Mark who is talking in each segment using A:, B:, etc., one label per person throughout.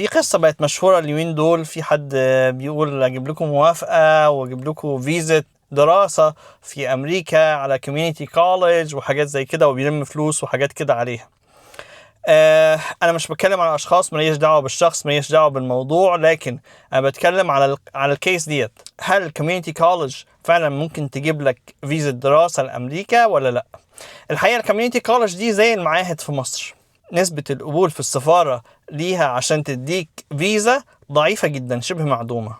A: في قصة بقت مشهورة اليومين دول، في حد بيقول اجيب لكم موافقة واجيب لكم فيزا دراسة في امريكا على كوميونيتي كوليدج وحاجات زي كده، وبيلم فلوس وحاجات كده عليها. انا مش بتكلم على اشخاص، ماليش دعوة بالشخص، ماليش دعوة بالموضوع، لكن انا بتكلم على الكيس ديت. هل الكوميونيتي كوليدج فعلا ممكن تجيب لك فيزا دراسة لامريكا ولا لا؟ الحقيقة الكوميونيتي كوليدج دي زي المعاهد في مصر، نسبة القبول في السفارة ليها عشان تديك فيزا ضعيفة جدا، شبه معدومة.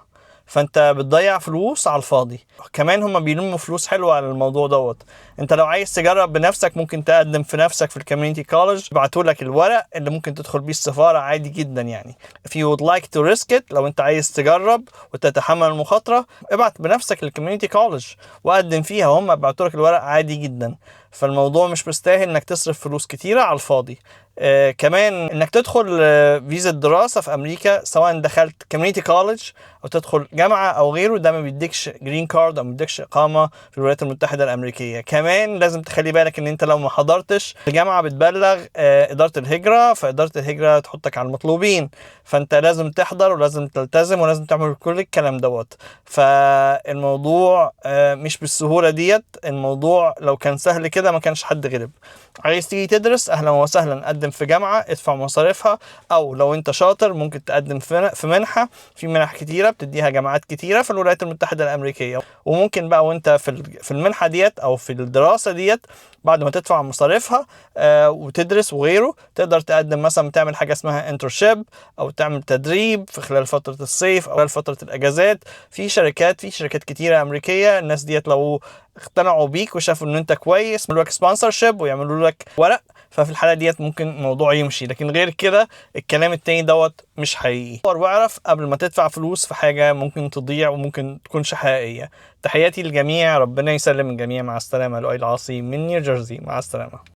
A: فانت بتضيع فلوس على الفاضي. كمان هما بيلموا فلوس حلوة على الموضوع دوت. انت لو عايز تجرب بنفسك ممكن تقدم في نفسك في الكوميونيتي كوليدج، يبعتولك الورق اللي ممكن تدخل بيه السفارة عادي جدا يعني. if you would like to risk it، لو انت عايز تجرب وتتحمل المخاطرة، ابعت بنفسك للكوميونيتي كوليدج وقدم فيها، وهم يبعتولك الورق عادي جدا. فالموضوع مش مستاهل انك تصرف فلوس كتيرة على الفاضي. كمان انك تدخل فيزا دراسة في امريكا، سواء دخلت كوميونيتي كوليدج او تدخل جامعة او غيره، ده ما بيديكش جرين كارد او ما بيديكش اقامة في الولايات المتحدة الامريكية. كمان لازم تخلي بالك ان انت لو ما حضرتش الجامعة بتبلغ ادارة الهجرة، فادارة الهجرة تحطك على المطلوبين، فانت لازم تحضر ولازم تلتزم ولازم تعمل كل الكلام دوت. فالموضوع مش بالسهولة ديت. الموضوع لو كان سهل كده ما كانش حد غلب. عايز تيجي تدرس، اهلا وسهلا، قدم في جامعة ادفع مصاريفها، او لو انت شاطر ممكن تقدم في منحة. في منح كتيرة بتديها جامعات كتيرة في الولايات المتحدة الامريكية. وممكن بقى وانت في المنحة ديت او في الدراسة ديت، بعد ما تدفع مصاريفها وتدرس وغيره، تقدر تقدم مثلا تعمل حاجة اسمها انترشيب، او تعمل تدريب في خلال فترة الصيف او خلال فترة الاجازات في شركات كتيرة امريكية. الناس ديت لو اقتنعوا بيك وشافوا ان انت كويس يعملوا لك سبونسرشيب ويعملوا لك ورق، ففي الحالة ديت ممكن الموضوع يمشي. لكن غير كده الكلام التاني دوت مش حقيقي. واعرف قبل ما تدفع فلوس في حاجة ممكن تضيع وممكن تكونش حقيقية. تحياتي للجميع، ربنا يسلم الجميع. مع السلامة. لؤي العاصي من نيوجيرسي، مع السلامة.